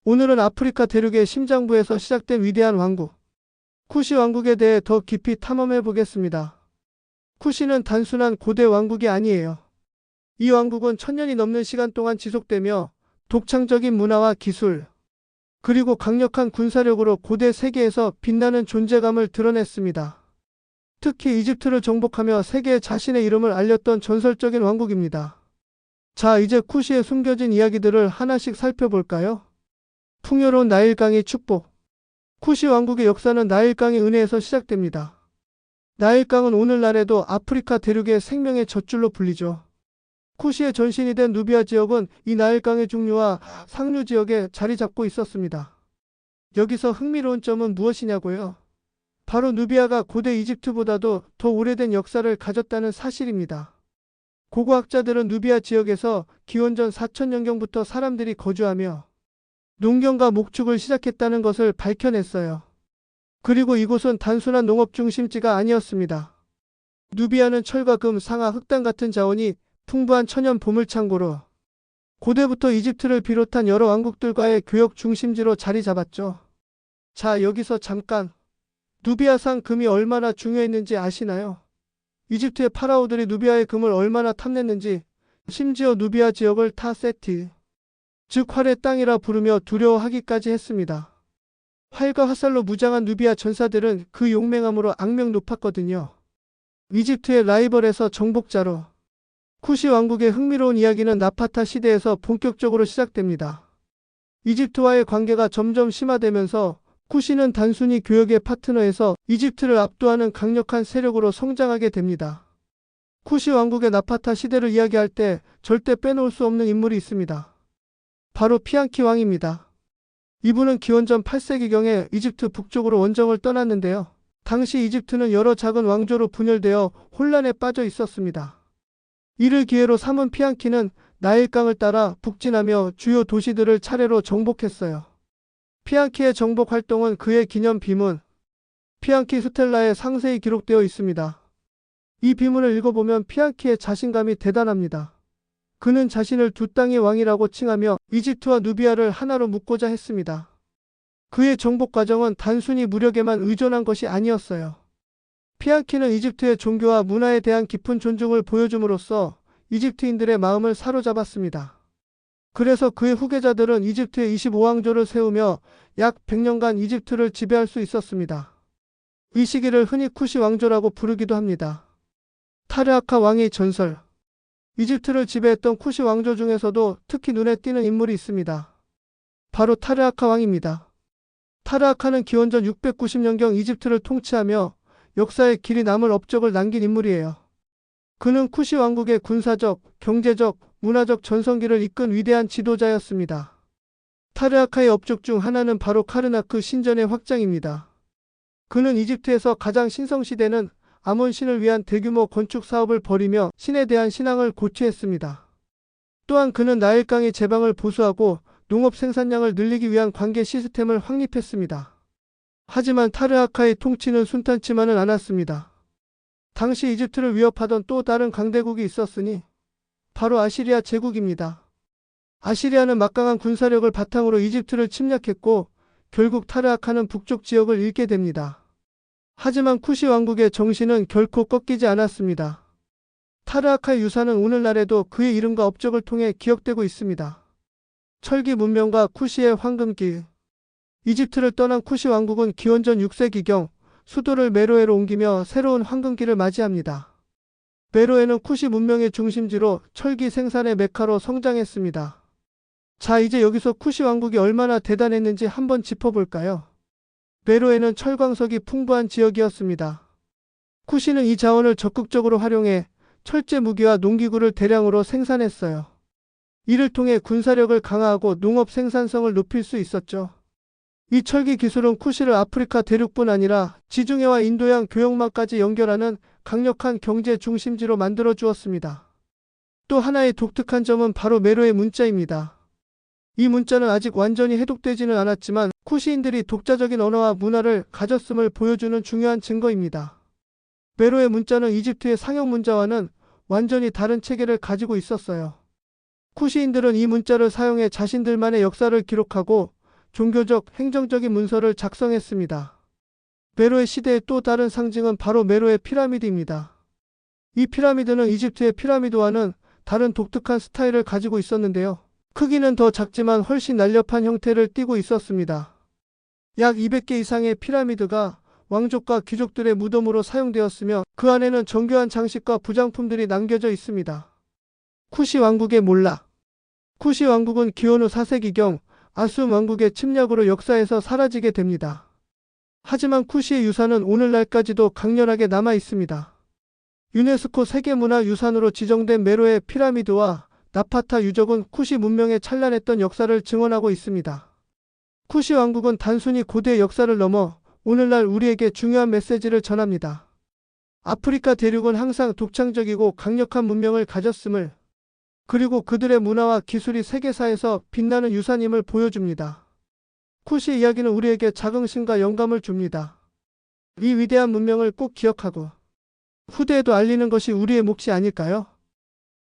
오늘은 아프리카 대륙의 심장부에서 시작된 위대한 왕국, 쿠시 왕국에 대해 더 깊이 탐험해 보겠습니다. 쿠시는 단순한 고대 왕국이 아니에요. 이 왕국은 천년이 넘는 시간 동안 지속되며 독창적인 문화와 기술, 그리고 강력한 군사력으로 고대 세계에서 빛나는 존재감을 드러냈습니다. 특히 이집트를 정복하며 세계에 자신의 이름을 알렸던 전설적인 왕국입니다. 자, 이제 쿠시의 숨겨진 이야기들을 하나씩 살펴볼까요? 풍요로운 나일강의 축복. 쿠시 왕국의 역사는 나일강의 은혜에서 시작됩니다. 나일강은 오늘날에도 아프리카 대륙의 생명의 젖줄로 불리죠. 쿠시의 전신이 된 누비아 지역은 이 나일강의 중류와 상류 지역에 자리 잡고 있었습니다. 여기서 흥미로운 점은 무엇이냐고요? 바로 누비아가 고대 이집트보다도 더 오래된 역사를 가졌다는 사실입니다. 고고학자들은 누비아 지역에서 기원전 4000년경부터 사람들이 거주하며 농경과 목축을 시작했다는 것을 밝혀냈어요. 그리고 이곳은 단순한 농업 중심지가 아니었습니다. 누비아는 철과 금, 상아, 흑당 같은 자원이 풍부한 천연 보물창고로 고대부터 이집트를 비롯한 여러 왕국들과의 교역 중심지로 자리 잡았죠. 자, 여기서 잠깐, 누비아산 금이 얼마나 중요했는지 아시나요? 이집트의 파라오들이 누비아의 금을 얼마나 탐냈는지, 심지어 누비아 지역을 타세티, 즉 활의 땅이라 부르며 두려워하기까지 했습니다. 활과 화살로 무장한 누비아 전사들은 그 용맹함으로 악명 높았거든요. 이집트의 라이벌에서 정복자로. 쿠시 왕국의 흥미로운 이야기는 나파타 시대에서 본격적으로 시작됩니다. 이집트와의 관계가 점점 심화되면서 쿠시는 단순히 교역의 파트너에서 이집트를 압도하는 강력한 세력으로 성장하게 됩니다. 쿠시 왕국의 나파타 시대를 이야기할 때 절대 빼놓을 수 없는 인물이 있습니다. 바로 피안키 왕입니다. 이분은 기원전 8세기경에 이집트 북쪽으로 원정을 떠났는데요. 당시 이집트는 여러 작은 왕조로 분열되어 혼란에 빠져 있었습니다. 이를 기회로 삼은 피안키는 나일강을 따라 북진하며 주요 도시들을 차례로 정복했어요. 피안키의 정복 활동은 그의 기념 비문, 피안키 스텔라에 상세히 기록되어 있습니다. 이 비문을 읽어보면 피안키의 자신감이 대단합니다. 그는 자신을 두 땅의 왕이라고 칭하며 이집트와 누비아를 하나로 묶고자 했습니다. 그의 정복 과정은 단순히 무력에만 의존한 것이 아니었어요. 피안키는 이집트의 종교와 문화에 대한 깊은 존중을 보여줌으로써 이집트인들의 마음을 사로잡았습니다. 그래서 그의 후계자들은 이집트의 25왕조를 세우며 약 100년간 이집트를 지배할 수 있었습니다. 이 시기를 흔히 쿠시 왕조라고 부르기도 합니다. 타르아카 왕의 전설. 이집트를 지배했던 쿠시 왕조 중에서도 특히 눈에 띄는 인물이 있습니다. 바로 타르아카 왕입니다. 타르아카는 기원전 690년경 이집트를 통치하며 역사에 길이 남을 업적을 남긴 인물이에요. 그는 쿠시 왕국의 군사적, 경제적, 문화적 전성기를 이끈 위대한 지도자였습니다. 타르아카의 업적 중 하나는 바로 카르나크 신전의 확장입니다. 그는 이집트에서 가장 신성시대는 아몬 신을 위한 대규모 건축 사업을 벌이며 신에 대한 신앙을 고취했습니다. 또한 그는 나일강의 제방을 보수하고 농업 생산량을 늘리기 위한 관계 시스템을 확립했습니다. 하지만 타르아카의 통치는 순탄치만은 않았습니다. 당시 이집트를 위협하던 또 다른 강대국이 있었으니 바로 아시리아 제국입니다. 아시리아는 막강한 군사력을 바탕으로 이집트를 침략했고 결국 타르아카는 북쪽 지역을 잃게 됩니다. 하지만 쿠시 왕국의 정신은 결코 꺾이지 않았습니다. 타르아카의 유산은 오늘날에도 그의 이름과 업적을 통해 기억되고 있습니다. 철기 문명과 쿠시의 황금기. 이집트를 떠난 쿠시 왕국은 기원전 6세기경 수도를 메로에로 옮기며 새로운 황금기를 맞이합니다. 메로에는 쿠시 문명의 중심지로 철기 생산의 메카로 성장했습니다. 자, 이제 여기서 쿠시 왕국이 얼마나 대단했는지 한번 짚어볼까요? 메로에는 철광석이 풍부한 지역이었습니다. 쿠시는 이 자원을 적극적으로 활용해 철제 무기와 농기구를 대량으로 생산했어요. 이를 통해 군사력을 강화하고 농업 생산성을 높일 수 있었죠. 이 철기 기술은 쿠시를 아프리카 대륙뿐 아니라 지중해와 인도양 교역망까지 연결하는 강력한 경제 중심지로 만들어 주었습니다. 또 하나의 독특한 점은 바로 메로의 문자입니다. 이 문자는 아직 완전히 해독되지는 않았지만 쿠시인들이 독자적인 언어와 문화를 가졌음을 보여주는 중요한 증거입니다. 메로의 문자는 이집트의 상형 문자와는 완전히 다른 체계를 가지고 있었어요. 쿠시인들은 이 문자를 사용해 자신들만의 역사를 기록하고 종교적, 행정적인 문서를 작성했습니다. 메로의 시대의 또 다른 상징은 바로 메로의 피라미드입니다. 이 피라미드는 이집트의 피라미드와는 다른 독특한 스타일을 가지고 있었는데요. 크기는 더 작지만 훨씬 날렵한 형태를 띠고 있었습니다. 약 200개 이상의 피라미드가 왕족과 귀족들의 무덤으로 사용되었으며 그 안에는 정교한 장식과 부장품들이 남겨져 있습니다. 쿠시 왕국의 몰락. 쿠시 왕국은 기원 후 4세기경 아수르 왕국의 침략으로 역사에서 사라지게 됩니다. 하지만 쿠시의 유산은 오늘날까지도 강렬하게 남아 있습니다. 유네스코 세계문화유산으로 지정된 메로의 피라미드와 나파타 유적은 쿠시 문명의 찬란했던 역사를 증언하고 있습니다. 쿠시 왕국은 단순히 고대 역사를 넘어 오늘날 우리에게 중요한 메시지를 전합니다. 아프리카 대륙은 항상 독창적이고 강력한 문명을 가졌음을, 그리고 그들의 문화와 기술이 세계사에서 빛나는 유산임을 보여줍니다. 쿠시 이야기는 우리에게 자긍심과 영감을 줍니다. 이 위대한 문명을 꼭 기억하고 후대에도 알리는 것이 우리의 몫이 아닐까요?